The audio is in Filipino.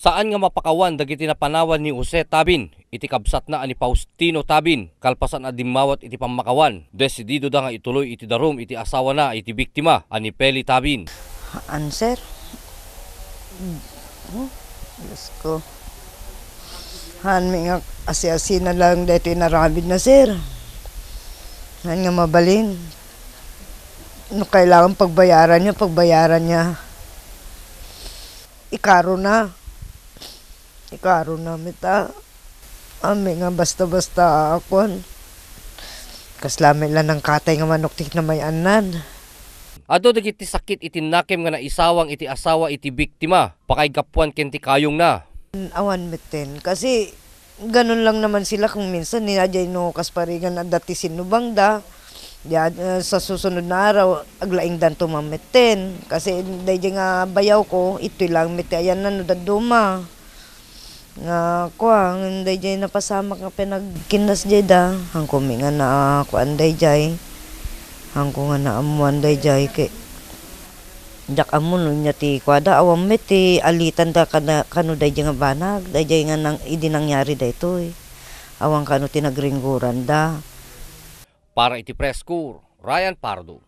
Saan nga mapakawan dagiti napanawan ni Jose Tabin, iti kabsat na ani Faustino Tabin, kalpasan na dimawat iti pamakawan. Desidido da nga ituloy iti darum iti asawa na iti biktima, ani Peli Tabin. Answer? Diyos ko. Han, may nga asi-asi na lang dito inaramid na, sir. Han nga mabalin. No, kailangan pagbayaran niya. Ikaro na mita. Ami nga basta-basta akon. Kaslami lang ng katay nga manuktik na may anan. Ado dagiti sakit iti nakem nga naisawang iti asawa iti biktima, pakay gapuan ken ti kayong na. Awan miten. Kasi ganun lang naman sila kung minsan ninadya no kasparigan na dati sinubang da. Sa susunod na araw, aglaing dan tumamitin. Kasi dahil nga bayaw ko, ito lang miti ayan na no daduma. Nga kuwang, dahil napasama ka pinagkinas dyan da. Hang kuminga na kuwan dahil. Hang ko nga naamuan dahil kay jak amun niya ti kwada awam miti alitan da kano dahil nga banag. Dahil nga nang idinangyari da ito eh. Awang kano tinagringguran da. Para iti Press Corps, Ryan Pardo.